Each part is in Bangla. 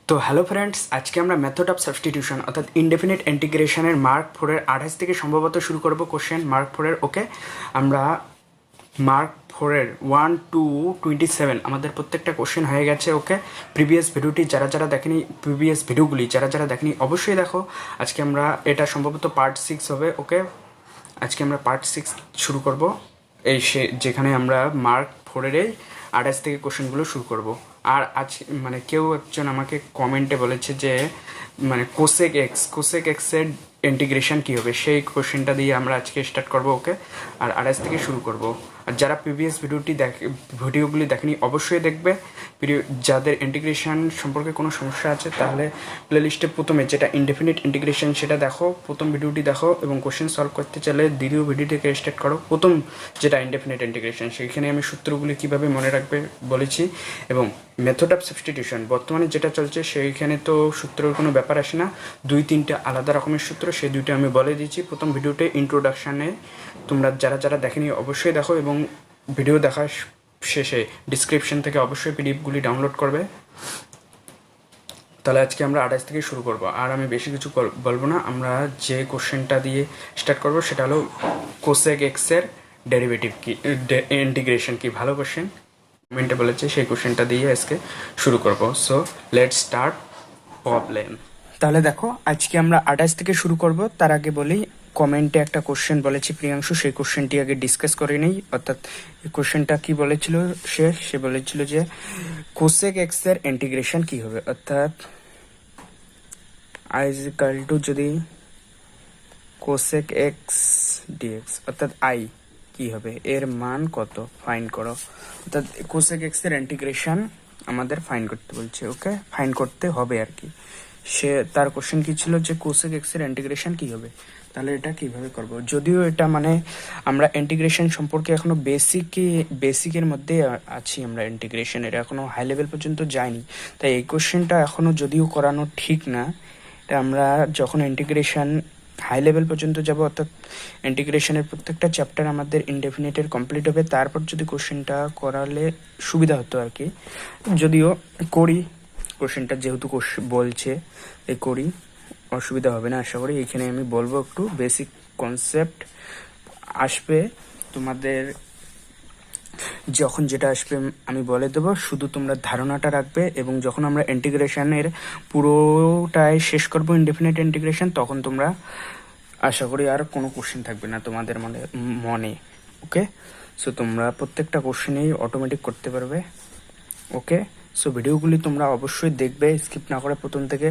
তো হ্যালো ফ্রেন্ডস, আজকে আমরা মেথড অফ সাবস্টিটিউশন অর্থাৎ ইনডেফিনিট ইন্টিগ্রেশনের মার্ক 4-এর 28 থেকে সম্ভবত শুরু করব কোশ্চেন মার্ক 4-এর। ওকে, আমরা মার্ক 4-এর 1 to 27 আমাদের প্রত্যেকটা কোশ্চেন হয়ে গেছে। ওকে, প্রিভিয়াস ভিডিওটি যারা দেখেনি, প্রিভিয়াস ভিডিওগুলি যারা দেখেনি অবশ্যই দেখো। আজকে আমরা এটা সম্ভবত পার্ট 6 হবে। ওকে, আজকে আমরা পার্ট 6 শুরু করব, যেখানে আমরা মার্ক 4-এর 28 থেকে কোশ্চেনগুলো শুরু করব। আর আজ কেউ একজন আমাকে কমেন্টে বলেছে যে কোসেক এক্সের ইন্টিগ্রেশন কী হবে, সেই কোশ্চেনটা দিয়ে আমরা আজকে স্টার্ট করব। ওকে, আর 28 থেকে শুরু করব। আর যারা প্রিভিয়াস ভিডিওগুলি দেখেনি অবশ্যই দেখবে। যাদের ইন্টিগ্রেশন সম্পর্কে কোনো সমস্যা আছে তাহলে প্লেলিস্টে প্রথমে যেটা ইনডেফিনিট ইন্টিগ্রেশন সেটা দেখো, প্রথম ভিডিওটি দেখো, এবং কোশ্চেন সলভ করতে চাইলে দ্বিতীয় ভিডিও থেকে স্টার্ট করো। প্রথম যেটা ইনডেফিনিট ইন্টিগ্রেশন, সেখানে আমি সূত্রগুলি কীভাবে মনে রাখবে বলেছি, এবং মেথড অফ সাবস্টিটিউশন বর্তমানে যেটা চলছে সেইখানে তো সূত্রের কোনো ব্যাপার আসে না, 2-3টা আলাদা রকমের সূত্র, সেই দুইটা আমি বলে দিচ্ছি প্রথম ভিডিওতে ইন্ট্রোডাকশানে। তোমরা যারা দেখেনি অবশ্যই দেখো, এবং ভিডিও দেখার শেষে ডিসক্রিপশন থেকে অবশ্যই পিডিএফগুলি ডাউনলোড করবে। তাহলে আজকে আমরা 28 থেকে শুরু করব, আর আমি বেশি কিছু বলবো না। আমরা যে কোশ্চেনটা দিয়ে স্টার্ট করব সেটা হলো কোসেক এক্সের ডেরিভেটিভ কি, ইন্টিগ্রেশন কি। ভালো কোশ্চেন, কমেন্টে বলেছে, সেই কোশ্চেনটা দিয়ে আজকে শুরু করব। So let's start problem. তাহলে দেখো, আজকে আমরা 28 থেকে শুরু করব। তার আগে বলি, কমেন্টে একটা কোশ্চেন বলেছি প্রিয়াংশু, সেই কোশ্চেনটি আগে ডিসকাস করে নেই। অর্থাৎ এই কোশ্চেনটা কি বলেছিল, সে বলেছিল যে কোসেক এক্স এর ইন্টিগ্রেশন কি হবে, অর্থাৎ আই ইজ ইকাল টু, যদি কোসেক এক্স ডিএক্স অর্থাৎ আই কি হবে, এর মান কত ফাইন্ড করো। অর্থাৎ কোসেক এক্স এর ইন্টিগ্রেশন আমাদের ফাইন্ড করতে বলছে। ওকে, ফাইন্ড করতে হবে আর কি। তার কোশ্চেন কি ছিল যে কোসেক এক্স এর ইন্টিগ্রেশন কি হবে। তাহলে এটা কিভাবে করব, যদিও এটা আমরা ইন্টিগ্রেশন সম্পর্কে এখনো বেসিকের মধ্যে আছি, আমরা ইন্টিগ্রেশনের এখনো হাই লেভেল পর্যন্ত যাইনি। তাই এই কোশ্চেনটা এখনো যদিও করানো ঠিক না। এটা আমরা যখন ইন্টিগ্রেশন হাই লেভেল পর্যন্ত যাব, অর্থাৎ ইন্টিগ্রেশনের প্রত্যেকটা চ্যাপ্টার আমাদের ইনডেফিনিটের কমপ্লিট হবে, তারপর যদি কোশ্চেনটা করালে সুবিধা হতো আর কি। যদিও করি, কোশ্চেনটা যেহেতু বলছে করি, অসুবিধা হবে না আশা করি। এখানে আমি বলবো একটু বেসিক কনসেপ্ট আসবে তোমাদের, যখন যেটা আসবে আমি বলে দেবো, শুধু তোমরা ধারণাটা রাখবে। এবং যখন আমরা ইন্টিগ্রেশনের পুরোটাই শেষ করবো, ইনডেফিনিট ইন্টিগ্রেশন, তখন তোমরা আশা করি আর কোনো কোশ্চেন থাকবে না তোমাদের মনে। ওকে, সো তোমরা প্রত্যেকটা কোশ্চেনেই অটোমেটিক করতে পারবে। ওকে, সো ভিডিওগুলি তোমরা অবশ্যই দেখবে, স্কিপ না করে প্রথম থেকে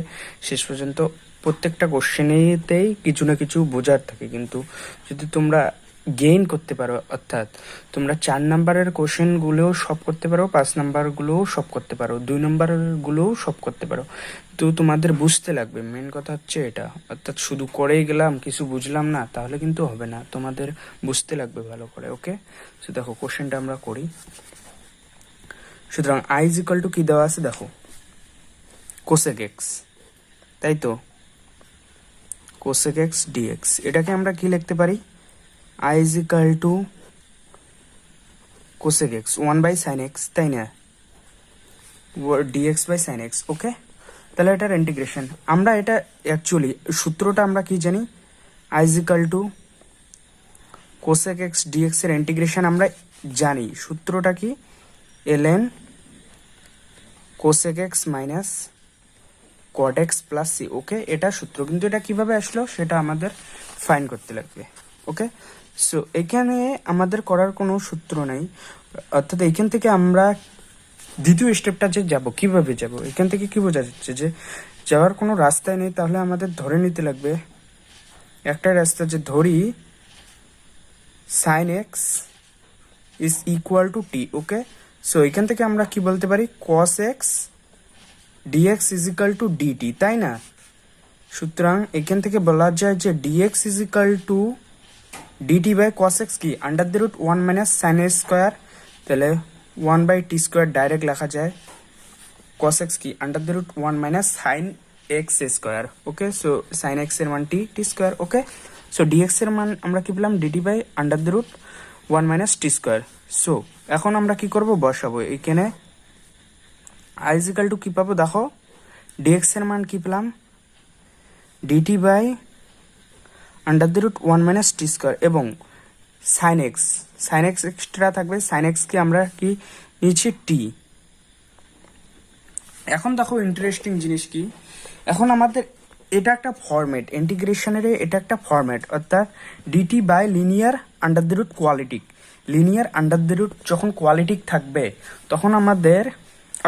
শেষ পর্যন্ত। প্রত্যেকটা কোশ্চেনেতেই কিছু না কিছু বোঝার থাকে, কিন্তু যদি তোমরা গেইন করতে পারো, অর্থাৎ তোমরা 4 নাম্বারের কোশ্চেনগুলোও সব করতে পারো, 5 নাম্বারগুলোও সব করতে পারো, 2 নাম্বারগুলোও সব করতে পারো, তো তোমাদের বুঝতে লাগবে। মেন কথা হচ্ছে এটা, অর্থাৎ শুধু করেই গেলাম কিছু বুঝলাম না, তাহলে কিন্তু হবে না, তোমাদের বুঝতে লাগবে ভালো করে। ওকে, সো দেখো কোশ্চেনটা আমরা করি। সুতরাং আই ইজ ইকাল টু কি দেওয়া আছে দেখো, কোসেক এক্স, তাই তো, কোসেক এক্স ডিএক্স। এটাকে আমরা কি লিখতে পারি, I is equal to cosec x 1/sin x, তাই না, ডিএক্স বাই সাইন এক্স। ওকে, তাহলে এটার ইন্টিগ্রেশন আমরা, এটা অ্যাকচুয়ালি সূত্রটা আমরা কি জানি, I is equal to cosec x dx এর ইন্টিগ্রেশন আমরা জানি। সূত্রটা কি, ln cosec x minus cot x plus C. Okay, এটা সূত্র, কিন্তু এটা কিভাবে আসলো সেটা আমাদের ফাইন্ড করতে লাগবে। ওকে, সো এখানে আমাদের করার কোনো সূত্র নাই, অর্থাৎ এইখান থেকে আমরা দ্বিতীয় স্টেপটা যে যাব, কিভাবে যাব, এখান থেকে কি বোঝা যাচ্ছে যে যাওয়ার কোনো রাস্তায় নেই। তাহলে আমাদের ধরে নিতে লাগবে একটা রাস্তা, যে ধরি sine x is equal to t. Okay, so এখান থেকে আমরা কি বলতে পারি, cos x dx is equal to dt, তাই না। সুতরাং এখান থেকে বলা যায় যে dx is equal to dt by cos x কি, under the root 1 minus sine x square. তাহলে 1/t স্কোয়ার ডাইরেক্ট লেখা যায়, কস এক্স কি, under the root 1 minus sine x square. Okay, so sine x এর মান t square. Okay, so dx এর মান আমরা কি পেলাম, dt by under the root 1 minus t square. So এখন আমরা কি করব, বসাবো এখানে আই ইজ ইকাল টু কি পাবো দেখো, ডিএক্স এর মান কি পেলাম, dt by under the root 1 minus t square, এবং সাইন এক্স এক্সট্রা থাকবে, সাইন এক্সকে আমরা কি নিয়েছি টি। এখন দেখো ইন্টারেস্টিং জিনিস কি, এখন আমাদের এটা একটা ফরম্যাট, ইন্টিগ্রেশনের এটা একটা ফরম্যাট, অর্থাৎ dt by linear under the root quadratic. Linear under the root যখন কোয়ালিটিক থাকবে তখন আমাদের,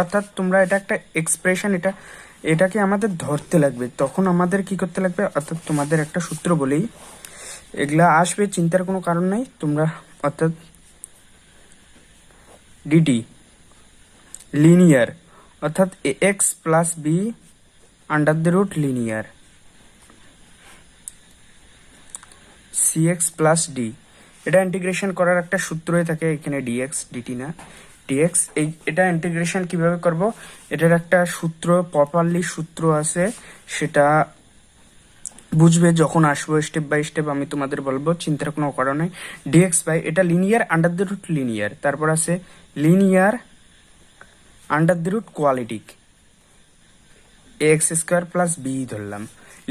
অর্থাৎ তোমরা এটা একটা এক্সপ্রেশন, এটাকে আমাদের ধরতে লাগবে, তখন আমাদের কি করতে লাগবে, অর্থাৎ তোমাদের একটা সূত্র বলেই, এগুলা আসবে, চিন্তার কোনো কারণ নাই তোমরা, অর্থাৎ ডিটি লিনিয়ার অর্থাৎ x plus b under the root linear c x plus d, এটা ইন্টিগ্রেশন করার একটা সূত্রই থাকে এখানে, ডিএক্স ডিটি না ডিএক্স। এটা ইন্টিগ্রেশন কিভাবে করব, এটার একটা সূত্র, প্রপারলি সূত্র আছে, সেটা বুঝবে যখন আসবো স্টেপ বাই স্টেপ, আমি তোমাদের বলবো, চিন্তার কোনো কারণ নেই। ডিএক্স বাই এটা linear under the root linear, তারপর আছে linear under the root quadratic, x square plus b ধরলাম,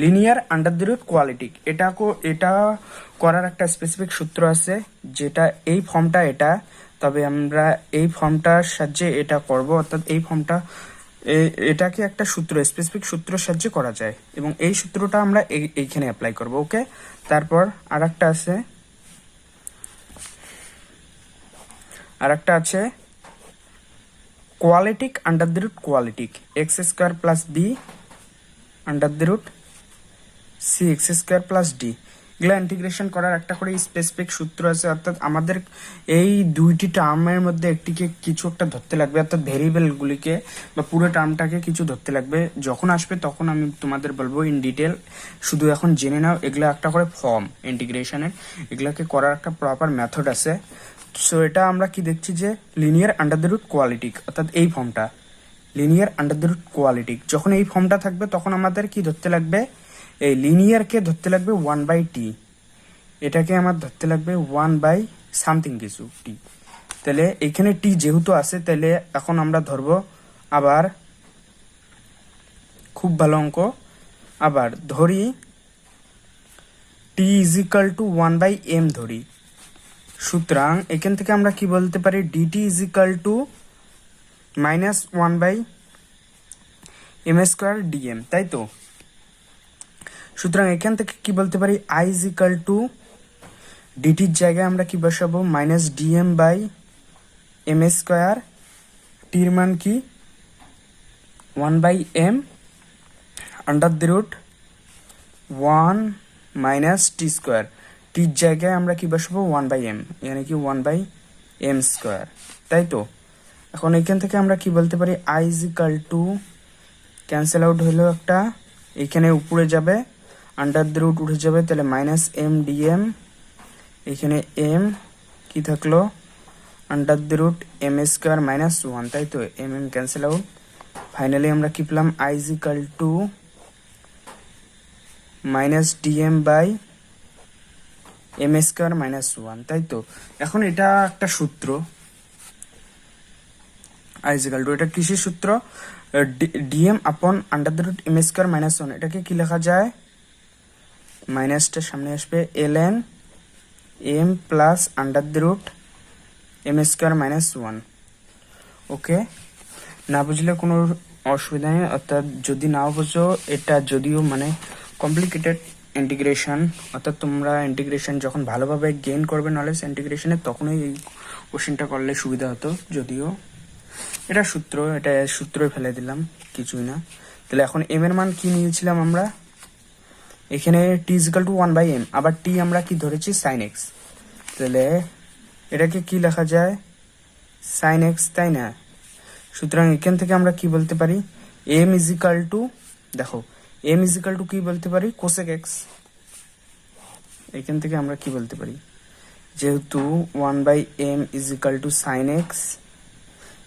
linear under the root quadratic. এটা করার একটা স্পেসিফিক সূত্র আছে, যেটা এই ফর্মটা এটা, তবে আমরা এই ফর্মটার সাহায্যে এটা করব, অর্থাৎ এই ফর্মটা এটাকে একটা সূত্র, স্পেসিফিক সূত্রের সাহায্যে করা যায়, এবং এই সূত্রটা আমরা এইখানে অ্যাপ্লাই করব। ওকে, তারপর আরেকটা আছে quadratic under the root quadratic, x square plus b under the root c x square plus d. এগুলো ইন্টিগ্রেশন করার একটা করে স্পেসিফিক সূত্র আছে, অর্থাৎ আমাদের এই দুইটি টার্মের মধ্যে একটিকে কিছু একটা ধরতে লাগবে, অর্থাৎ ভেরিয়েবলগুলিকে বা পুরো টার্মটাকে কিছু ধরতে লাগবে। যখন আসবে তখন আমি তোমাদের বলবো ইন ডিটেল, শুধু এখন জেনে নাও এগুলো একটা করে ফর্ম ইন্টিগ্রেশনের, এগুলোকে করার একটা প্রপার মেথড আছে। সো এটা আমরা কি দেখছি যে লিনিয়ার আন্ডার দ্য রুট কোয়ালিটিক, অর্থাৎ এই ফর্মটা লিনিয়ার আন্ডার দ্য রুট কোয়ালিটিক, যখন এই ফর্মটা থাকবে তখন আমাদের কি ধরতে লাগবে, এই লিনিয়ারকে ধরতে লাগবে 1/t, এটাকে আমার ধরতে লাগবে 1 সামথিং কিছু টি। তাহলে এখানে টি যেহেতু আছে, তাহলে এখন আমরা ধরবো আবার, খুব ভালো অঙ্ক, আবার ধরি টি ইজ ইকাল টু 1/m ধরি। সুতরাং এখান থেকে আমরা কি বলতে পারি, dt is equal to minus 1/m square dm, তাই তো। সুতরাং এখান থেকে কি বলতে পারি, আই ইজ ইকাল টু ডিটির জায়গায় আমরা কি বসাবো, minus dm by m square, টির মান কি 1/m under the root 1 minus t square, টির জায়গায় আমরা কি বসাবো 1/m, মানে কি 1/m স্কোয়ার, তাই তো। এখন এখান থেকে আমরা কি বলতে পারি, I is equal two, cancel out হলো একটা, এখানে উপরে যাবে, আন্ডার দ্য রুট উঠে যাবে, তাহলে মাইনাস এম ডিএম, এখানে এম কি থাকলো, under the root m square minus 1, তাই তো, এম ক্যান্সেল আউট। ফাইনালি আমরা কি পেলাম, I is equal to minus dm by m square minus 1, তাই তো। এখন এটা একটা সূত্র, আই ইজ ইকাল টু, এটা কিসের সূত্র, dm upon under the root m square minus 1, এটাকে কি লেখা যায়, মাইনাসটা সামনে আসবে, ln m plus under the root m square minus 1। Okay, না বুঝলে কোনো অসুবিধা নেই, অর্থাৎ যদি নাও বুঝো, এটা যদিও মানে কমপ্লিকেটেড ইন্টিগ্রেশন, অর্থাৎ তোমরা ইন্টিগ্রেশন যখন ভালোভাবে গেইন করবে নলেজ ইন্টিগ্রেশনে, তখনই এই কোশ্চেনটা করলে সুবিধা হতো, যদিও এটা সূত্রই ফেলে দিলাম, কিছুই না। তাহলে এখন এম এর মান কি নিয়েছিলাম আমরা, এখানে টি ইজ ইকাল টু 1/m, আবার টি আমরা কি ধরেছি, সাইন এক্স, তাহলে এটাকে কি লেখা যায়, সাইন এক্স, তাই না। সুতরাং এখান থেকে আমরা কি বলতে পারি, এম ইজ ইকাল টু, দেখো এম ইজ ইকাল টু কি বলতে পারি, কোসেক এক্স। এখান থেকে আমরা কি বলতে পারি, যেহেতু 1/m is equal to sine x,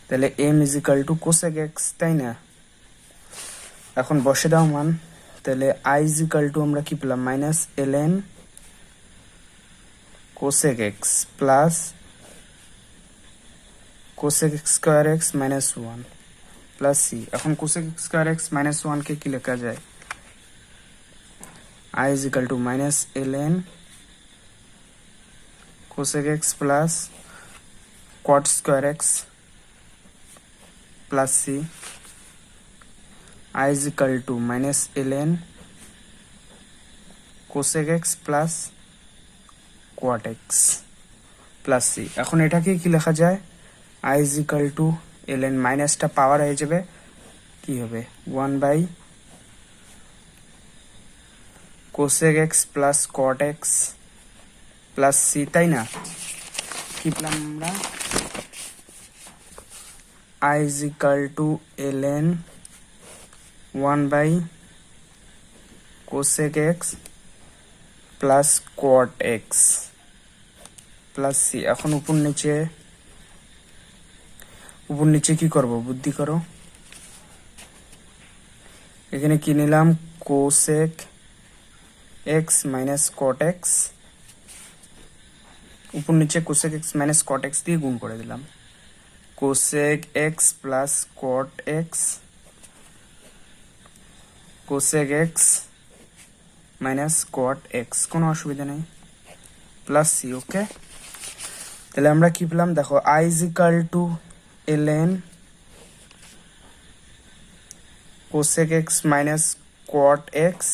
তাহলে m is equal to cosec x, তাই না। এখন বসে দাও মান, তাহলে আই ইজ ইকাল টু আমরা কি পেলাম, minus ln cosec x plus cosec square x minus 1। Plus C. এখন কোসেক স্কোয়ার এক্স মাইনাস ওয়ানকে কি লেখা যায়? I is equal to minus ln cosec x plus cot square x plus c. I is equal to minus ln cosec x plus cot x plus C. এখন এটাকে কি লেখা যায়? I is equal to ln মাইনাসটা পাওয়ার হয়ে যাবে, কি হবে 1 by cosec x plus cot x plus c, তাই না? কি পেলাম আমরা? I is equal to ln 1 by cosec x plus cot x plus C. এখন উপর নিচে কি করব? বুদ্ধি করো। এখানে কি নিলাম? Cosec x minus cot x, উপর নিচে cosec x minus cot x দিয়ে গুণ করে দিলাম। Cosec x plus cot x, cosec x minus cot x, কোনো অসুবিধা নেই, প্লাস সি। ওকে, তাহলে আমরা কি পেলাম? দেখো I is equal to ln cosec x minus cot x,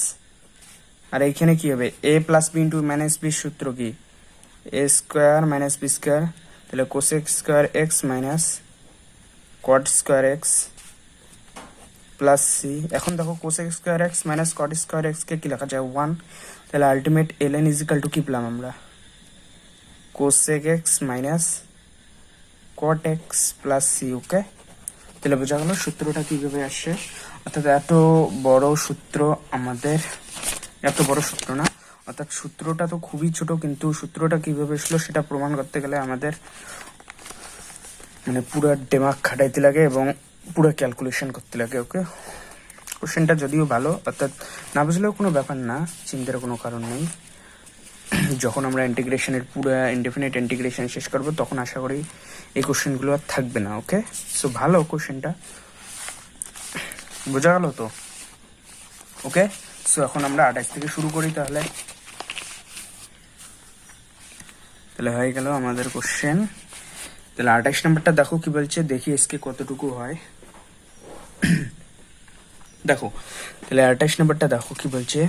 আর এইখানে কি হবে? A plus b into minus b সূত্র কি? A square minus b square, তাহলে cosec square x minus cot square x plus C. এখন দেখো cosec square x minus cot square x কে কি লেখা যায়? 1। তাহলে ultimate ln is equal to কি পেলাম আমরা? Cosec x minus cot x plus C. ওকে, তাহলে বোঝা গেল সূত্রটা কিভাবে আসছে। অর্থাৎ এত বড় সূত্র না, অর্থাৎ সূত্রটা তো খুবই ছোট, কিন্তু সূত্রটা কিভাবে আসলো সেটা প্রমাণ করতে গেলে আমাদের মানে পুরো দিমাগ খাটাইতে লাগে এবং পুরো ক্যালকুলেশন করতে লাগে। ওকে, কোশ্চেনটা যদিও ভালো, অর্থাৎ না বুঝলেও কোনো ব্যাপার না, চিন্তার কোনো কারণ নেই। যখন আমরা ইন্টিগ্রেশনের পুরো ইনডেফিনিট ইন্টিগ্রেশন শেষ করব তখন আশা করি এই কোশ্চেনগুলো আর থাকবে না। ওকে, সো ভালো কোশ্চেনটা, বোঝা গেল তো? ওকে, সো এখন আমরা 28 থেকে শুরু করি। তাহলে হয়ে গেল আমাদের কোশ্চেন। তাহলে 28 নম্বরটা দেখো কি বলছে, দেখি এসকে কতটুকু হয়। দেখো তাহলে 28 নম্বরটা দেখো কি বলছে,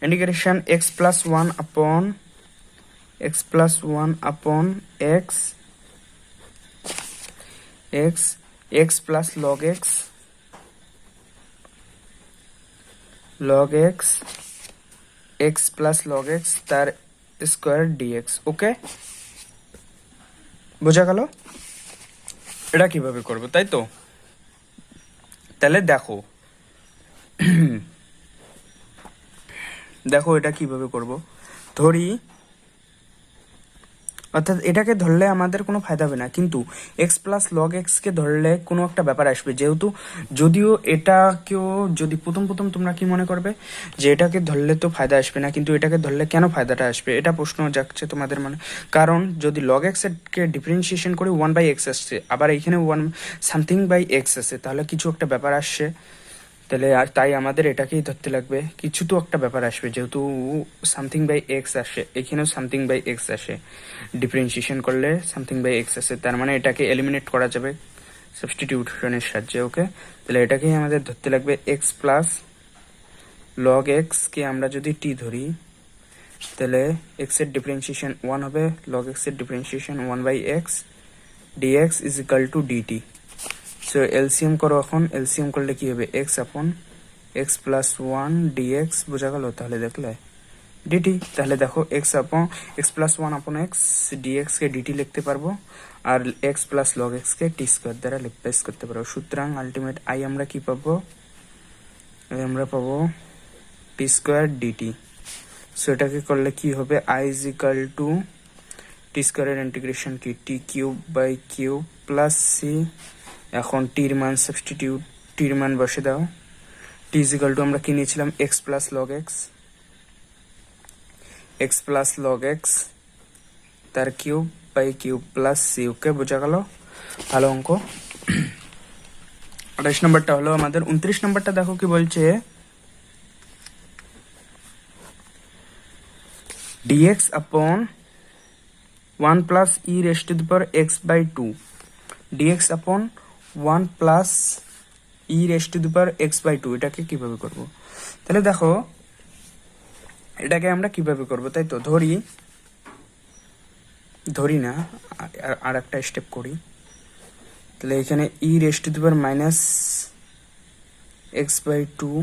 integration x plus 1 upon x plus 1 upon x plus log x x plus log x তার স্কয়ার dx। ওকে, বোঝা গেল? এটা কিভাবে করব, তাই তো? তাহলে দেখো এটা কিভাবে করব। ধরি, অর্থাৎ এটাকে ধরলে আমাদের কোনো ফায়দা হবে না, কিন্তু x প্লাস লগ এক্স কে ধরলে কোনো একটা ব্যাপার আসবে। যেহেতু যদিও এটাকেও যদি প্রথম তোমরা কি মনে করবে যে এটাকে ধরলে তো ফায়দা আসবে না, কিন্তু এটাকে ধরলে কেন ফায়দাটা আসবে এটা প্রশ্ন যাচ্ছে তোমাদের মনে। কারণ যদি লগ এক্স কে ডিফারেন্সিয়েশন করে 1/x আসছে, আবার এইখানে 1 সামথিং বাই এক্স আছে, তাহলে কিছু একটা ব্যাপার আসছে। তাহলে আর তাই আমাদের এটাকেই ধরতে লাগবে, কিছু তো একটা ব্যাপার আসবে। যেহেতু সামথিং বাই এক্স আসে, এখানেও সামথিং বাই এক্স আসে, ডিফারেন্সিয়েশন করলে সামথিং বাই এক্স আসে, তার মানে এটাকে এলিমিনেট করা যাবে সাবস্টিটিউশনের সাহায্যে। ওকে, তাহলে এটাকেই আমাদের ধরতে লাগবে এক্স প্লাস লগ এক্স কে আমরা যদি টি ধরি, তাহলে এক্স এর ডিফারেন্সিয়েশন 1 হবে, লগ এক্স এর differentiation 1/x dx is equal to dt. So LCM করো, এখন এলসিএম করলে কি হবে? এক্স আপন এক্স প্লাস 1 ডিএক্স, বোঝা গেল? তাহলে দেখলে ডিটি, তাহলে দেখো এক্স প্লাস 1 আপন এক্স ডিএক্স কে ডিটি লিখতে পারবো, আর এক্স প্লাস লগ এক্স কে টি স্কোয়ার দ্বারা রিপ্লেস করতে পারবো। সুতরাং আলটিমেট আই আমরা কি পাবো? আমরা পাবো টি স্কোয়ার ডিটি। সো এটাকে করলে কি হবে? I is equal to t স্কোয়ারের ইন্টিগ্রেশন কি? T cube by cube plus C. এখন টির মান সাবস্টিটিউট, টির মান বসে দাও। টি ইজ ইকাল টু আমরা কি নিয়েছিলাম? এক্স প্লাস লগ এক্স তার cube by cube plus C. Okay, বোঝা গেল? ভালো অঙ্ক। 28 নম্বরটা হলো আমাদের। 29 নম্বরটা দেখো কি বলছে, dx upon 1 plus e raised to the power x by 2, dx upon 1 plus e raised to the power x by 2, এটাকে কিভাবে করব? তাহলে দেখো এটাকে আমরা কিভাবে করব, তাই তো ধরি না, আর একটা স্টেপ করি। তাহলে এখানে e raised to the power minus x by 2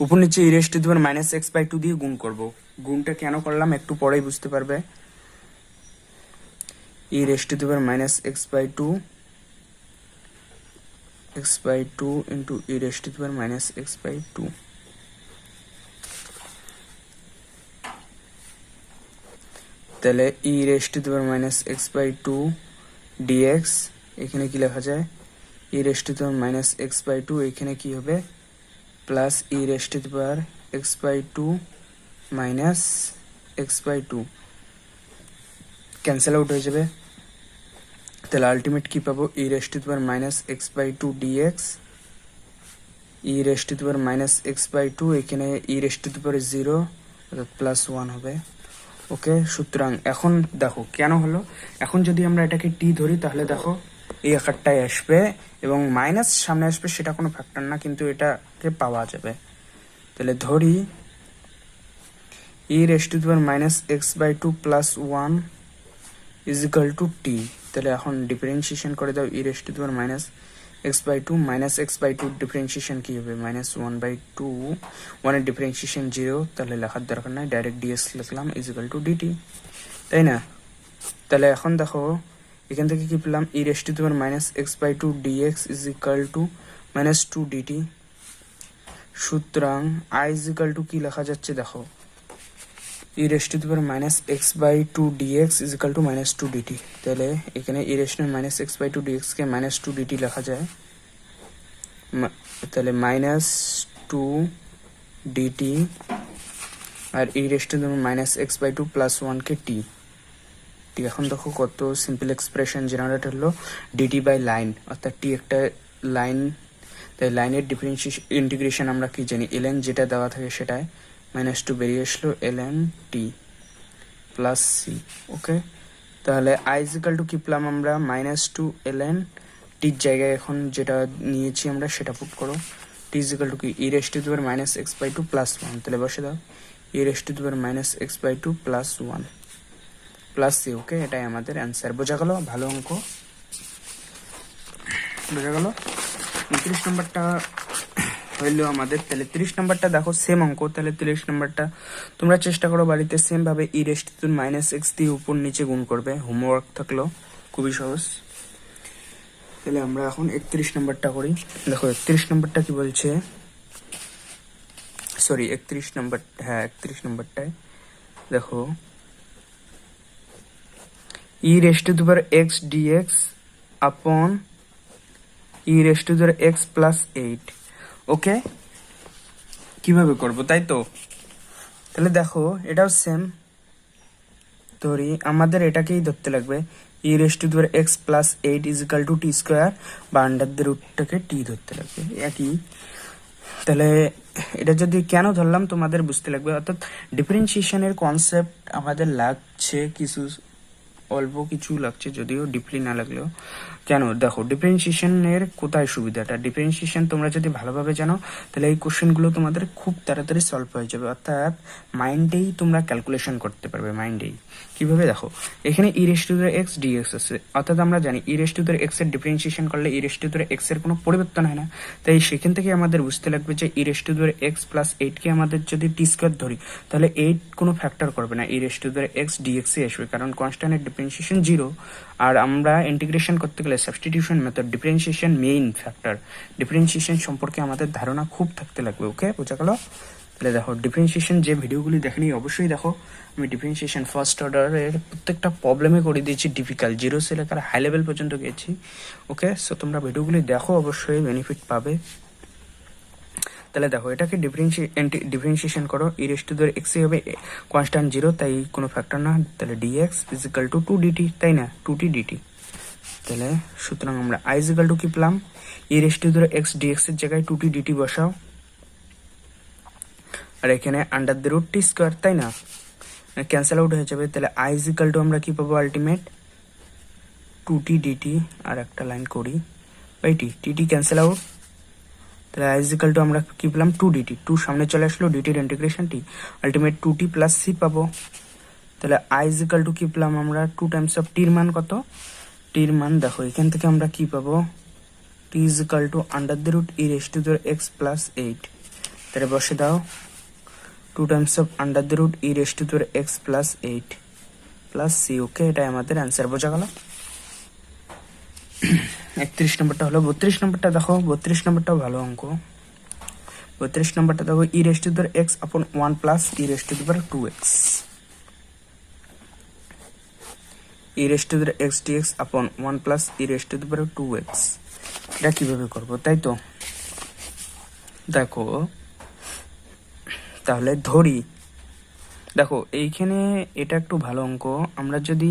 উপর নিচে e raised to the power minus x by 2 দিয়ে গুণ করব। গুণটা কেন করলাম একটু পরেই বুঝতে পারবে। e raised to the power minus x by 2 into e raised to the power minus x by 2, তাহলে e raised to the power minus x by 2 dx, এখানে কি লেখা যায়, e raised to the power minus x by 2, এখানে কি হবে plus e raised to the power x by 2 minus x by 2 cancel out হয়ে যাবে। তাহলে আলটিমেট কি পাবো, e raised to the power minus x by 2 dx, e raised to the power minus x by 2, এখানে e raised to the power 0 অর্থাৎ প্লাস 1 হবে। ওকে, সুতরাং এখন দেখো কেন হলো, এখন যদি আমরা এটাকে টি ধরি তাহলে দেখো এই আকারটাই আসবে এবং মাইনাস সামনে আসবে, সেটা কোনো ফ্যাক্টর না, কিন্তু এটাকে পাওয়া যাবে। তাহলে ধরি e raised to the power minus x by 2 plus 1 is equal to t। তাহলে এখন ডিফারেন্সিয়েশন করে দাও, e raised to the power minus x by 2 minus x by 2 differentiation কি হবে, minus 1 by 2, 1 এর ডিফারেন্সিয়েশন 0, তাহলে লেখার দরকার নাই, ডাইরেক্ট dx লিখলাম is equal to dt, তাই না? তাহলে এখন দেখো এখান থেকে কি পেলাম, e raised to the power minus x by 2 dx is equal to minus 2 dt। সুতরাং i is equal to কি লেখা যাচ্ছে দেখো, e raised to the power minus x by 2 dx is equal to minus 2 dt। তাহলে এখানে e raised to the minus x by 2 dx K minus 2 dt লেখা যায়, তাহলে minus 2 dt R e raised to the minus x by 2 plus 1 K t। ঠিক, এখন দেখো কত সিম্পল এক্সপ্রেশন জেনারেট হলো, dt বাই লাইন, অর্থাৎ t একটা লাইন, তাই লাইনের ডিফারেন্সিয়েশন ইন্টিগ্রেশন আমরা কি জানি, ln যেটা দেওয়া থাকে সেটাই, মাইনাস 2 বেরিয়ে আসলো ln t প্লাস সি। ওকে, তাহলে i is equal to কি পেলাম আমরা, মাইনাস 2 ln টির জায়গায় এখন যেটা নিয়েছি আমরা সেটা পুট করো, t is equal to কি e raised to the power minus x by 2 plus 1, তাহলে বসে দাও e raised to the power minus x by 2 plus 1 plus C. Okay, এটাই আমাদের অ্যান্সার। বোঝা গেল? ভালো অঙ্ক, বোঝা গেল। 29 নম্বরটা হইলো আমাদের। তাহলে 30 নম্বরটা দেখো সেম অঙ্ক। তাহলে 30 নম্বরটা তোমরা চেষ্টা করো বাড়িতে সেম ভাবে e raised to the minus x দিয়ে উপর নিচে গুণ করবে, হোমওয়ার্ক থাকলো, খুবই সহজ। তাহলে আমরা এখন 31 নম্বরটা করি। দেখো 31 নম্বরটা কি বলছে, সরি 31 নম্বর, হ্যাঁ 31 নম্বরটায় দেখো e raised to the power x dx upon e raised to the power x plus 8। ওকে, কিভাবে করব তাই তো? তাহলে দেখো এটাও সেম ধরি, আমাদের এটাকেই ধরতে লাগবে, e raised to the power x plus 8 is equal to t square, বা আন্ডার দ্য রুটটাকে t ধরতে লাগবে, একই। তাহলে এটা যদি কেন ধরলাম তোমাদের বুঝতে লাগবে, অর্থাৎ ডিফারেন্সিয়েশনের কনসেপ্ট আমাদের লাগছে কিছু, অল্প কিছু লাগছে, যদিও ডিপলি না লাগলেও। কেন দেখো ডিফারেন্সিয়েশনের কোথায় সুবিধাটা, ডিফারেন্সিয়েশন তোমরা যদি ভালোভাবে জানো তাহলে এই কোশ্চেনগুলো তোমাদের খুব তাড়াতাড়ি সলভ হয়ে যাবে, অর্থাৎ মাইন্ডেই তোমরা ক্যালকুলেশন করতে পারবে, মাইন্ডেই। কিভাবে দেখো, এখানে e raised to the x dx আছে, অর্থাৎ আমরা জানি e raised to the x এর ডিফারেন্সিয়েশন করলে e raised to the x এর কোনো পরিবর্তন হয় না, তাই সেখান থেকে আমাদের বুঝতে লাগবে যে e raised to the x plus 8 কে আমাদের যদি t স্কয়ার ধরি তাহলে 8 কোনো ফ্যাক্টর করবে না, e raised to the x dx এ আসবে, কারণ কনস্ট্যান্টের ডিফারেন্সিয়েশন 0, আর আমরা ইন্টিগ্রেশন করতে গেলে substitution method, differentiation main factor, differentiation সম্পর্কে আমাদের ধারণা খুব থাকতে লাগবে। ওকে, বোঝা গেল? তাহলে দেখো ডিফারেন্সিয়েশন যে ভিডিওগুলি দেখেনি অবশ্যই দেখো, আমি ডিফারেন্সিয়েশন ফার্স্ট অর্ডারের প্রত্যেকটা প্রবলেমে করে দিয়েছি ডিফিকাল্ট, জিরো সে লেখার হাই লেভেল পর্যন্ত গেছি। ওকে, সো তোমরা ভিডিওগুলি দেখো, অবশ্যই বেনিফিট পাবে। তাহলে দেখো এটাকে ডিফারেন্সিয়েশন করো, ই রেস টু দি এক্স হবে কনস্ট্যান্ট 0, তাই কোনো ফ্যাক্টর না, তাহলে dx is equal two 2dt, তাই না, 2t dt। তাহলে সুতরাং আমরা আই ইজ ইকাল টু কি পেলাম, e raise to the x dx এর জায়গায় 2t dt বসাও, আর এখানে under the root t square, তাই না, ক্যান্সেল আউট হয়ে যাবে। তাহলে আই ইজ ইকাল টু আমরা কি পাবো আলটিমেট 2t dt, আর একটা লাইন করি বাই টি ক্যান্সেল আউট, তাহলে আই ইজ ইকাল টু আমরা কি পেলাম 2dt, 2 সামনে চলে আসলো, ডিটির ইন্টিগ্রেশন টি, আলটিমেট 2t প্লাস সি পাবো। তাহলে আই ইজ ইকাল টু কি পেলাম আমরা 2 টাইমস অফ টির মান কত, টির মান দেখো এখান থেকে আমরা কি পাবো, t is equal to under the root e raise to the x plus 8, তাহলে বসে দাও 2 times of under the root e raise to the x plus 8 plus C. Okay, এটাই আমাদের অ্যান্সার, বোঝা গেল। 31 নম্বরটা হলো। 32 নম্বরটা দেখো, 32 নম্বরটাও ভালো অঙ্ক। 32 নম্বরটা দেখো, e raise to the x upon 1 plus e raise to the power 2x, e raise to the x dx upon 1 plus e raise to the power 2x, এটা কিভাবে করবো, তাই তো। দেখো তাহলে ধরি, দেখো এইখানে এটা একটু ভালো অঙ্ক, আমরা যদি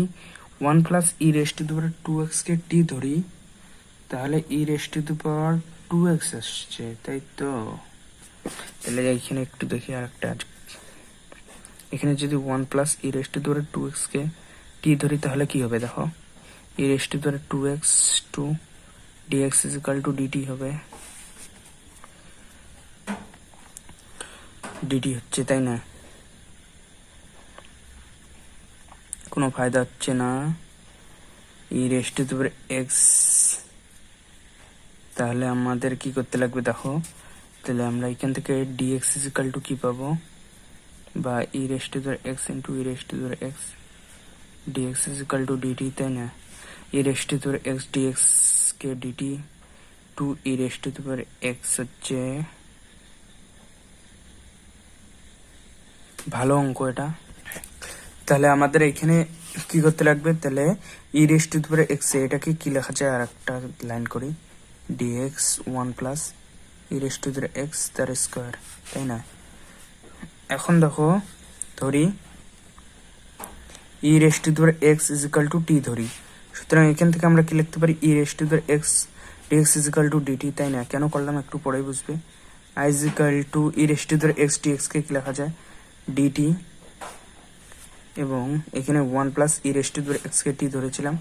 1 plus e raise to the power 2x কে টি ধরি, তাহলে e raise to the power 2x আসছে, তাই তো। তাহলে এইখানে একটু দেখি আর একটা, এখানে যদি 1 plus e raise to the power 2x কে টি ধরি, তাহলে কি হবে দেখো, e raise to the power 2x to dx is equal to dt হবে, dt হচ্ছে, তাই না, কোনো ফায়দা হচ্ছে না, e raise to the power x, তাহলে আমাদের কি করতে লাগবে দেখো, তাহলে আমরা এখান থেকে dx ইজ ইকাল টু কি পাবো, বা e raise to the x into e raise to the x dx is equal to dt, তাই না, e raise to the x dx কে dt to e raise to the power x হচ্ছে, ভালো অঙ্ক এটা। তাহলে আমাদের এখানে কি করতে লাগবে, তাহলে e raise to the power x, এটাকে কি লেখা যায়, আর একটা লাইন করি, dx 1 plus e raise to the x তার স্কোয়ার, তাই না। এখন দেখো ধরি e raise to the power x is equal to t ধরি, সুতরাং এখান থেকে আমরা কি লিখতে পারি, e raise to the x dx is equal to dt, তাই না, কেন করলাম একটু পরেই বুঝবে। I is equal to e raise to the x dx কে কি লেখা যায় ডিটি, এবং এখানে 1 plus e raise to the x কে টি ধরেছিলাম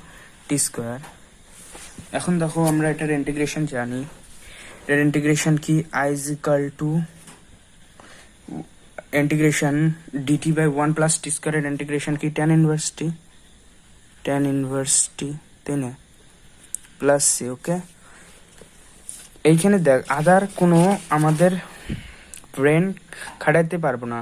টি স্কোয়ার। এখন দেখো আমরা এটার ইন্টিগ্রেশন জানি, এটার ইন্টিগ্রেশন কি, I is equal to integration dt by 1 plus t স্কোয়ারের ইন্টিগ্রেশন কি, tan ইনভার্স টি, তাই না, প্লাস সি। ওকে, এইখানে দেখ আদার কোনো আমাদের ব্রেন খাটাইতে পারবো না,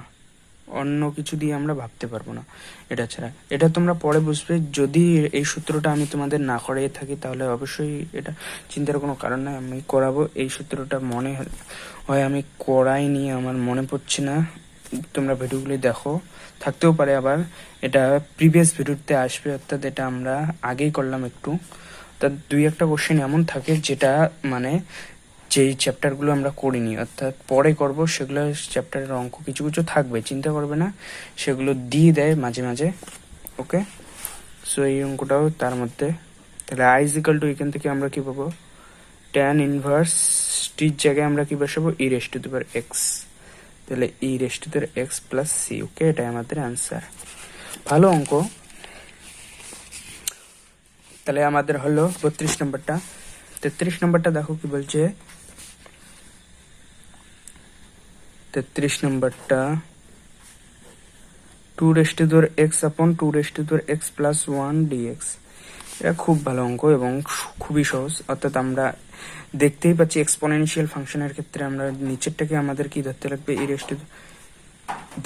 অন্য কিছু দিয়ে আমরা ভাবতে পারবো না এটা ছাড়া। এটা তোমরা পরে বুঝবে, যদি এই সূত্রটা আমি তোমাদের না করাই থাকি তাহলে অবশ্যই এটা চিন্তার কোনো কারণ নাই, আমি করাবো। এই সূত্রটা মনে হয় আমি করাইনি, আমার মনে পড়ছে না, তোমরা ভিডিওগুলি দেখো, থাকতেও পারে আবার এটা প্রিভিয়াস ভিডিওতে আসবে, অর্থাৎ এটা আমরা আগেই করলাম একটু। অর্থাৎ 2-1টা কোশ্চেন এমন থাকে যেটা মানে যেই চ্যাপ্টারগুলো আমরা করিনি, অর্থাৎ পরে করব, সেগুলো চ্যাপ্টারের অঙ্ক কিছু কিছু থাকবে, চিন্তা করবে না, সেগুলো দিয়ে দেয় মাঝে মাঝে। ওকে, সো এই অঙ্কটাও তার মধ্যে। তাহলে আই ইজ ইকাল টু, এখান থেকে আমরা কি পাবো, tan ইনভার্স টির জায়গায় আমরা কি বসাবো, e raise to the power x, তাহলে e raise to the power x plus C. Okay, এটাই আমাদের অ্যান্সার, ভালো অঙ্ক। তাহলে আমাদের হলো 32 নম্বরটা। 33 নম্বরটা দেখো কি বলছে, 33 নম্বরটা 2 raise to the power x upon 2 raise to the power x plus 1 dx. এটা খুব ভালো অঙ্ক এবং খুবই সহজ, অর্থাৎ আমরা দেখতেই পাচ্ছি এক্সপোনেনশিয়াল ফাংশনের ক্ষেত্রে আমরা নিচেরটাকে আমাদের কি ধরতে লাগবে, ই রেস টু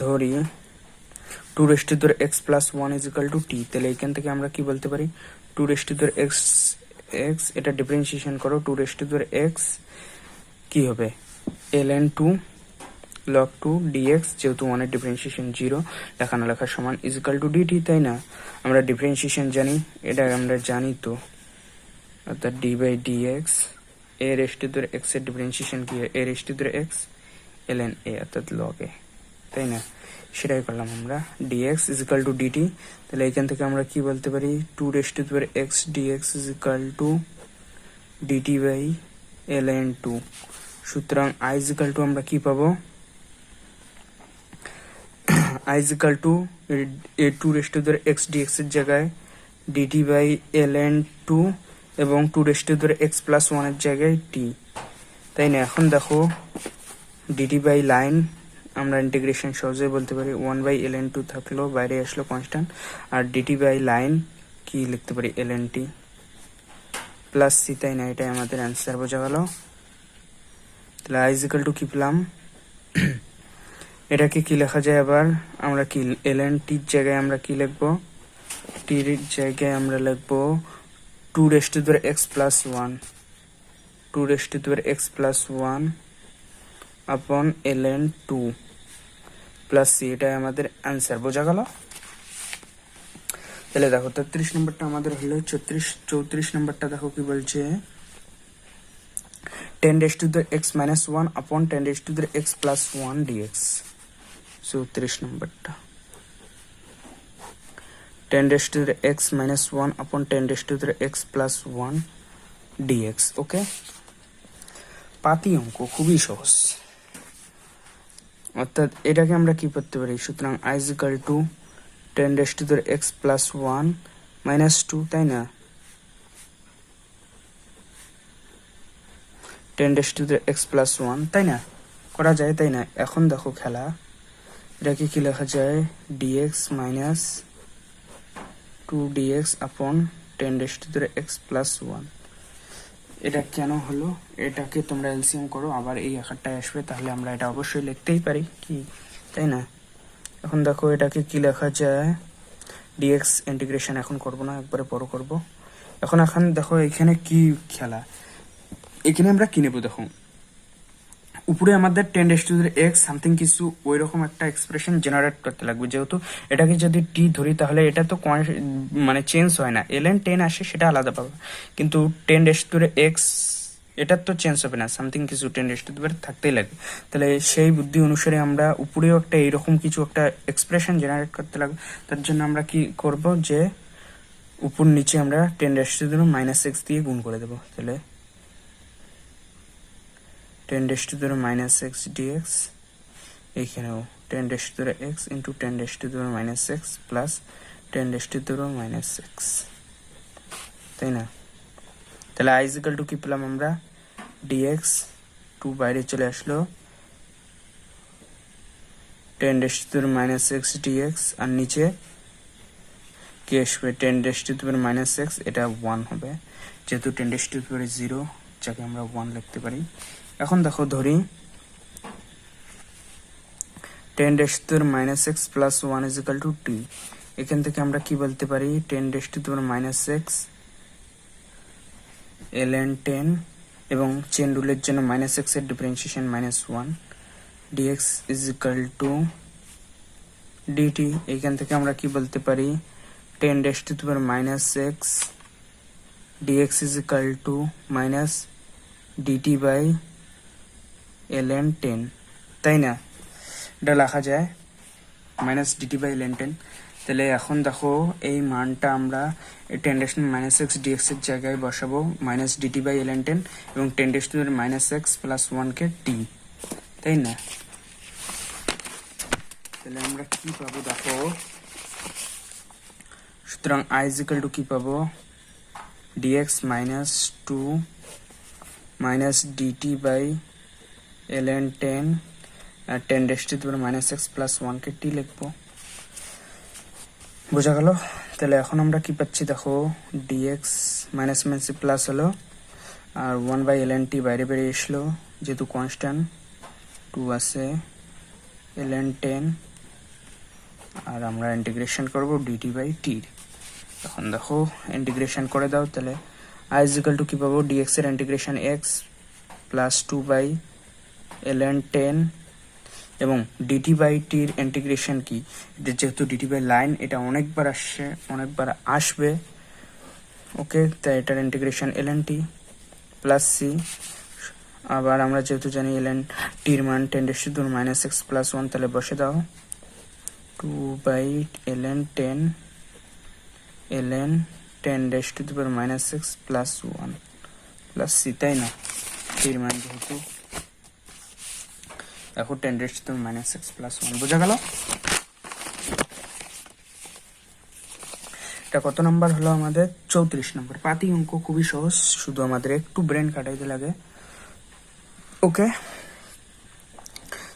ধরি 2 raise to the power x plus 1 is equal to t, তাহলে এখান থেকে আমরা কি বলতে পারি, 2 raise to the power x x, এটা ডিফারেন্সিয়েশন করো, 2 raise to the power x কি হবে ln 2 log 2 dx, যেহেতু 1 এর ডিফারেন্সিয়েশন 0, লেখা না লেখা সমান, ইজ ইকাল টু ডিটি, তাই না, আমরা ডিফারেন্সিয়েশন জানি, এটা আমরা জানি তো, অর্থাৎ d by dx, a raise to the power x এর ডিফারেন্সিয়েশন কি হয়, a raise to the power x ln a অর্থাৎ log a, তাই না? সেটাই করলাম আমরা। dx is equal to dt, তাহলে এখান থেকে আমরা কি বলতে পারি 2 raised to the power x dx is equal to dt by ln 2। সুতরাং i is equal to আমরা কি পাবো, i is equal to 2 raised to the power x dx এর জায়গায় dt by ln 2 এবং 2 raised to the power x plus 1 এর জায়গায় t, তাই না? এখন দেখো dt by লাইন আমরা ইন্টিগ্রেশন সহজে বলতে পারি 1 by ln 2 থাকলো, বাইরে আসলো কনস্ট্যান্ট, আর dt by লাইন কি লিখতে পারি ln t প্লাস c, তাই না? এটাই আমাদের অ্যান্সার, বোঝা গেল? তাহলে i is equal to কি পেলাম, এটাকে কি লেখা যায় আবার, আমরা কি ln t এর জায়গায় আমরা কি লিখবো, t এর জায়গায় আমরা লিখবো 2 raised to the power x plus 1, 2 raised to the power x plus 1 upon ln 2 plus c, এটাই আমাদের অ্যান্সার, বোঝা গেল? তাহলে দেখো 33 নম্বরটা আমাদের হলো 34 নম্বরটা দেখো কি বলছে, 10 raised to the x minus 1 upon 10 raised to the x plus 1 dx। 34 নম্বরটা 10 raised to the x minus 1 upon 10 raised to the x plus 1 dx। ওকে, পাতি অঙ্ক, খুবই সহজ, অর্থাৎ এটাকে আমরা কি করতে পারি, সুতরাং i is equal to 10 raised to the x plus 1 minus 2, তাই না? 10 raised to the x plus 1, তাই না? করা যায়, তাই না? এখন দেখো খেলা, এটাকে কি লেখা যায় dx minus 2 dx upon 10 raised to the x plus 1। এটা কেন হলো, এটাকে তোমরা এলসিএম করো, আবার এই আকারটায় আসবে, তাহলে আমরা এটা অবশ্যই লিখতেই পারি কি, তাই না? এখন দেখো এটাকে কি লেখা যায়, dx ইন্টিগ্রেশন এখন করব না, একবারে বড় করব। এখন দেখো এখানে কি খেলা, এখানে আমরা কি নেব, দেখো উপরে আমাদের 10 raised to the x something কিছু ওই রকম একটা এক্সপ্রেশন জেনারেট করতে লাগবে, যেহেতু এটাকে যদি t ধরি তাহলে এটা তো মানে চেঞ্জ হয় না, ln 10 আসে সেটা আলাদা পাবে, কিন্তু 10 raised to the x এটা তো চেঞ্জ হবে না, সামথিং কিছু 10 raised to the power থাকতেই লাগে। তাহলে সেই বুদ্ধি অনুসারে আমরা উপরেও একটা এইরকম কিছু একটা এক্সপ্রেশন জেনারেট করতে লাগবে, তার জন্য আমরা কি করব, যে উপর নিচে আমরা 10 raised to the -x দিয়ে গুণ করে দেবো, তাহলে 10 raised to the minus x dx, এইখানেও 10 raised to the x into 10 raised to the minus x plus 10 raised to the minus x, তাই না? তাহলে i is equal to কি পেলাম আমরা, dx 2 বাইরে চলে আসলো, 10 raised to the minus x dx, আর নিচে কি আসবে 10 raised to the minus x, এটা 1 হবে, যেহেতু 10 raised to the 0 যাকে আমরা 1 লিখতে পারি। এখন দেখো ধরি 10 raised to the minus x plus 1 is equal to t, এখান থেকে আমরা কি বলতে পারি 10 raised to the minus x ln 10 এবং চেন রুলের জন্য মাইনাস x এর differentiation -1 dx is equal to dt, এখান থেকে আমরা কি বলতে পারি 10 raised to the minus x dx is equal to minus dt by ln 10, তাই না? এটা লেখা যায় মাইনাস dt by ln 10। তাহলে এখন দেখো এই মানটা আমরা 10 raised to the minus x dx এর জায়গায় বসাবো মাইনাস dt by ln 10 এবং 10 raised to the minus x plus 1 K t, তাই না? তাহলে আমরা কি পাবো দেখো, সুতরাং i is equal to কি পাবো, dx minus 2 minus dt by ln 10 R 10 raised to the minus x plus 1 K t লিখবো, বোঝা গেল? তাহলে এখন আমরা কি পাচ্ছি দেখো, dx মাইনাস মাইনাস প্লাস হলো, আর 1 by ln t বাইরে বেরিয়ে আসলো, যেহেতু কনস্ট্যান্ট 2 আছে ln 10, আর আমরা ইন্টিগ্রেশন করব dt by t। এখন দেখো ইন্টিগ্রেশন করে দাও, তাহলে i is equal to কি পাবো, dx এর integration x plus 2 by ln 10 এবং dt by t এর ইন্টিগ্রেশন কি, যেহেতু dt by লাইন এটা অনেকবার আসবে, ওকে, তাই এটার integration ln t plus c, আবার আমরা যেহেতু জানি ln টির মান 10⁻⁻⁻x+1, তাহলে বসে দাও 2/ln 10⁻⁻⁻x+1 প্লাস c, তাই না? টির মান যেহেতু দেখো 10⁻⁻⁻x+1 বোঝা গেল। এটা কত নাম্বার হলো আমাদের? 34 নম্বর। পাতি অঙ্ক খুবই সহজ, শুধু আমাদের একটু ব্রেন কাটাইতে লাগে। ওকে,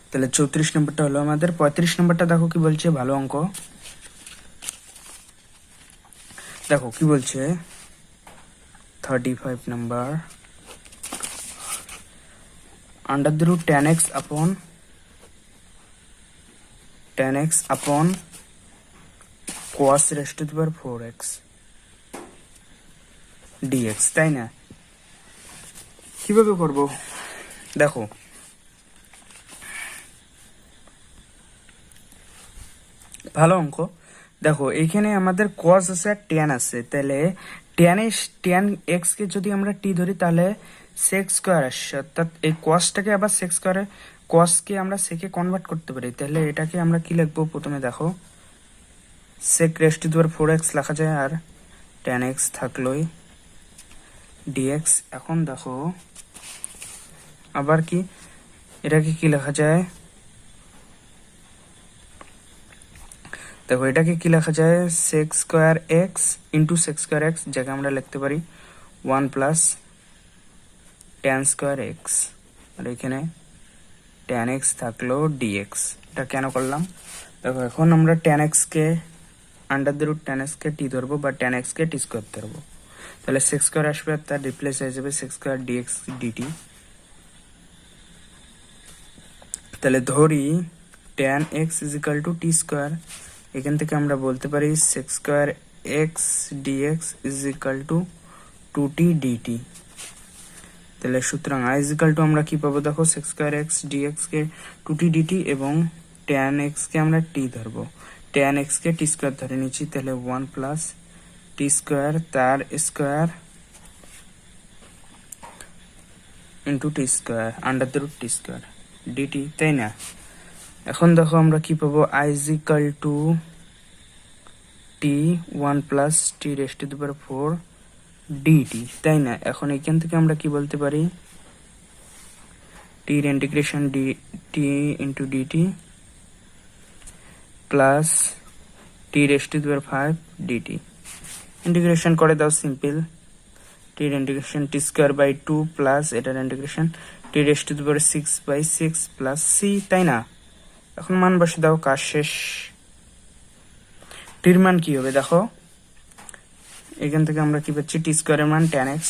তাহলে 34 নম্বরটা হলো আমাদের। 35 নম্বরটা দেখো কি বলছে, ভালো অঙ্ক। দেখো কি বলছে, 35 number, √10x upon cos (4x) dx, তাই না? কিভাবে করব দেখো, ভালো অঙ্ক। দেখো এইখানে আমাদের cos আছে আর tan আছে, তাহলে tan x কে যদি আমরা t ধরি তাহলে sec স্কয়ার আসছে, অর্থাৎ এই cosটাকে আবার sec স্কয়ারে cos কে আমরা sec এ কনভার্ট করতে পারি। তাহলে এটাকে আমরা কি লিখবো? প্রথমে দেখো sec (4x) লেখা যায়, আর tan x থাকলোই dx। এখন দেখো আবার কি, এটাকে কি লেখা যায়? দেখো এটাকে কি লেখা যায়? sec square x into sec square x, যাকে আমরা লিখতে পারি 1 প্লাস tan স্কয়ার x, আর এখানে tan x থাকলো dx। এটা কেন করলাম? দেখো এখন আমরা tan x কে √tan x কে t ধরবো, বা tan x কে t স্কয়ার ধরবো, তাহলে sec স্কয়ার আসবে আর তার রিপ্লেস হয়ে যাবে sec স্কয়ার dx dt। তাহলে ধরি tan x = t স্কয়ার, এখান থেকে আমরা বলতে পারি sec square x dx = 2t dt। তাহলে সুতরাং i = আমরা কি পাবো? দেখো sec স্কয়ার x dx কে 2t dt এবং tan x কে আমরা t ধরবো, tan x কে t স্কয়ার ধরে নিচ্ছি, তাহলে 1 প্লাস t স্কয়ার তার square into t square √t square dt, তাই না? এখন দেখো আমরা কি পাবো? i = t 1 plus t⁻⁴ dt, তাই না? এখন এখান থেকে আমরা কি বলতে পারি? t এর integration t into dt plus t⁵ dt। Integration করে দাও, সিম্পল। t এর ইন্টিগ্রেশন t²/2 প্লাস এটার ইন্টিগ্রেশন t⁻⁶/6 প্লাস c, তাই না? এখন মান বসে দাও, কাজ শেষ। টির মান কি হবে দেখো, এখান থেকে আমরা কি পাচ্ছি? t² এর মান tan x,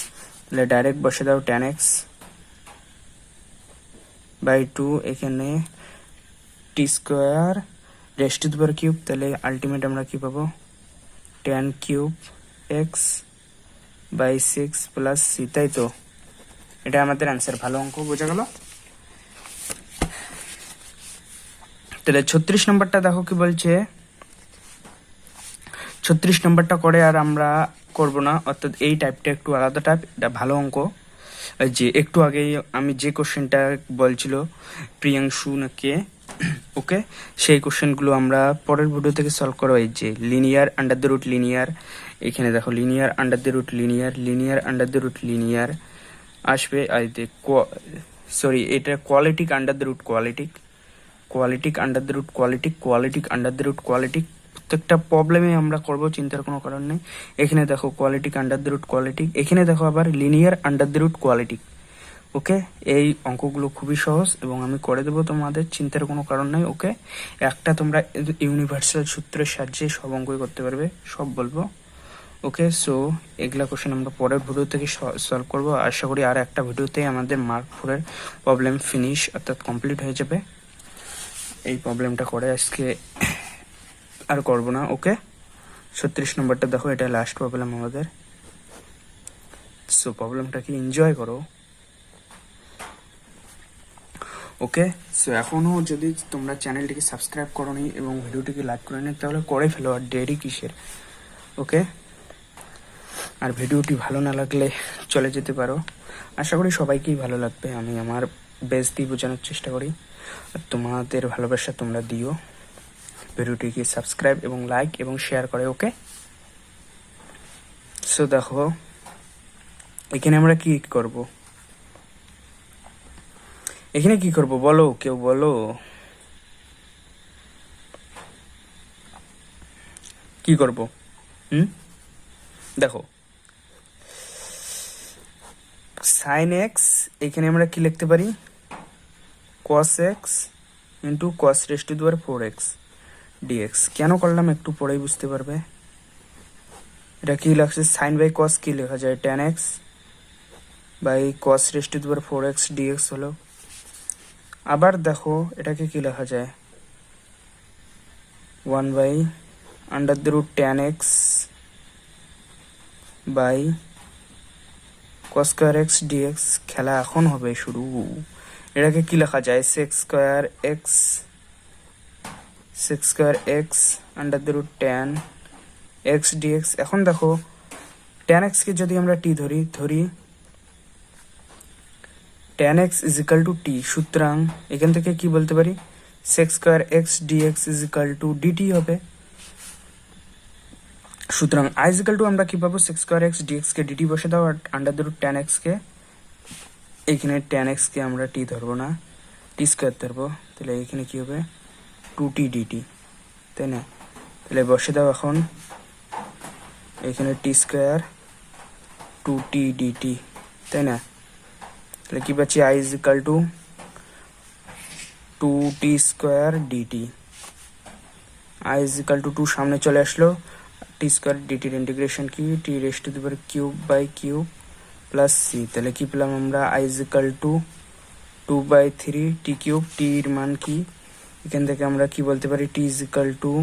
তাহলে ডাইরেক্ট বসে দাও tan x/2, এখানে t²⁵, তাহলে আলটিমেট আমরা কি পাবো? tan³ x/6 প্লাস c, তাই তো? এটা আমাদের অ্যান্সার। ভালো অঙ্ক, বোঝা গেল। তাহলে 36 নম্বরটা দেখো কি বলছে। 36 নম্বরটা করে আর আমরা করব না, অর্থাৎ এই টাইপটা একটু আলাদা টাইপ। এটা ভালো অঙ্ক। যে একটু আগেই আমি যে কোশ্চেনটা বলছিল প্রিয়াংশু নাকি, ওকে, সেই কোশ্চেনগুলো আমরা পরের ভিডিও থেকে সলভ করবো। এই যে লিনিয়ার √ লিনিয়ার, এখানে দেখো লিনিয়ার √ লিনিয়ার, লিনিয়ার √ লিনিয়ার আসবে। সরি, এটা কোয়ালিটিক √ কোয়ালিটিক, কোয়ালিটিক √ কোয়ালিটিক, কোয়ালিটিক √ কোয়ালিটিক। প্রত্যেকটা প্রবলেমে আমরা করব, চিন্তার কোনো কারণ নেই। এখানে দেখো কোয়ালিটিক √ কোয়ালিটিক, এখানে দেখো আবার লিনিয়ার √ কোয়ালিটিক। ওকে, এই অঙ্কগুলো খুবই সহজ এবং আমি করে দেবো, তোমাদের চিন্তার কোনো কারণ নাই। ওকে, একটা তোমরা ইউনিভার্সাল সূত্রের সাহায্যে সব অঙ্কই করতে পারবে, সব বলবো। ওকে, সো এগুলা কোশ্চেন আমরা পরের ভিডিও থেকে সলভ করবো। আশা করি আর একটা ভিডিওতে আমাদের মার্ক 4-এর প্রবলেম ফিনিশ, অর্থাৎ কমপ্লিট হয়ে যাবে। এই প্রবলেমটা করে আজকে আর করব না। ওকে, 36 নম্বরটা দেখো, এটা লাস্ট প্রবলেম আমাদের। সো প্রবলেমটাকে এনজয় করো। ওকে, সো এখনও যদি তোমরা চ্যানেলটিকে সাবস্ক্রাইব করোনি এবং ভিডিওটিকে লাইক করে নি, তাহলে করে ফেলো, আর দেরি কিসের। ওকে, আর ভিডিওটি ভালো না লাগলে চলে যেতে পারো। আশা করি সবাইকেই ভালো লাগবে। আমি আমার বেস্ট দিয়ে বোঝানোর চেষ্টা করি, আর তোমাদের ভালোবাসা তোমরা দিও। ভিডিওটিকে সাবস্ক্রাইব এবং লাইক এবং শেয়ার করে। ওকে, সো দেখো এখানে আমরা কি করব, এখানে কি করব বলো, কেউ বলো কি করব? দেখো সাইন এক্স, এখানে আমরা কি লিখতে পারি, cos x into cos raise to the power 4x dx। কেন করলাম একটু পরেই বুঝতে পারবে। এটা কি লাগছে, সাইন বাই কস কি লেখা যায়, tan x by cos raise to the power 4x dx হলো। আবার দেখো এটাকে কি লেখা যায়, 1 by under the root tan x by cos square x dx। খেলা এখন হবে শুরু। এটাকে কি লেখা যায়, sec square x under the root tan x dx। এখন দেখো tan x কে যদি আমরা t ধরি tan x is equal two t, সুতরাং এখান থেকে কি বলতে পারি, sec square x dx is equal to dt হবে। সুতরাং i ইজ ইকাল টু আমরা কি পাবো, sec স্কয়ার x dx কে dt বসে দাও, আর under the root tan x কে, এখানে tan x কে আমরা t ধরবো না, t স্কয়ার ধরবো, তাহলে এখানে কি হবে 2t dt, তাই না? তাহলে বসে দাও এখন এখানে t স্কয়ার 2t dt, তাই না? তাহলে কি পাচ্ছি, i is equal to 2t square dt। i is equal to 2 সামনে চলে আসলো, t স্কয়ার dt এর ইন্টিগ্রেশন কি, t raise to the power cube by cube plus c। তাহলে কি পেলাম আমরা, i is equal to 2/3 t cube. t এর মান কি, এখান থেকে আমরা কি বলতে পারি, t is equal to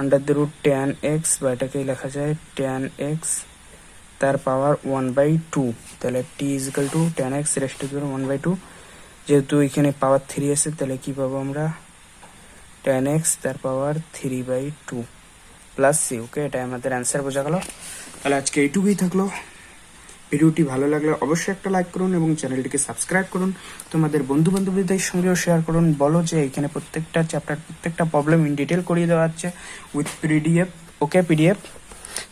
under the root tan x, বা এটাকে লেখা যায় tan x তার পাওয়ার 1/2। তাহলে t is equal to tan x raise to the power 1/2। যেহেতু এখানে পাওয়ার 3 আছে, তাহলে কি পাবো আমরা, tan x তার পাওয়ার 3/2 প্লাস c। ওকে, এটা আমাদের অ্যান্সার বোঝা গেল। তাহলে আজকে এইটুকুই থাকলো। ভিডিওটি ভালো লাগলে অবশ্যই একটা লাইক করুন এবং চ্যানেলটিকে সাবস্ক্রাইব করুন। তোমাদের বন্ধু বান্ধবীদের সঙ্গেও শেয়ার করুন। বলো যে এখানে প্রত্যেকটা চ্যাপ্টার, প্রত্যেকটা প্রবলেম ইন ডিটেল করিয়ে দেওয়া হচ্ছে with PDF. Okay, PDF.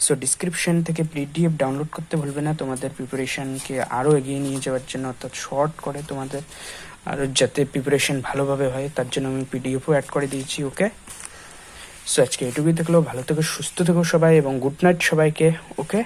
So description থেকে পিডিএফ ডাউনলোড করতে ভুলবে না, তোমাদের প্রিপারেশনকে আরও এগিয়ে নিয়ে যাওয়ার জন্য, অর্থাৎ শর্ট করে তোমাদের আরও যাতে প্রিপারেশন ভালোভাবে হয় তার জন্য আমি পিডিএফও অ্যাড করে দিয়েছি। ওকে, সো আজকে এটুকুই থাকলো। ভালো থেকো, সুস্থ থেকো সবাই, এবং গুড নাইট সবাইকে। ওকে।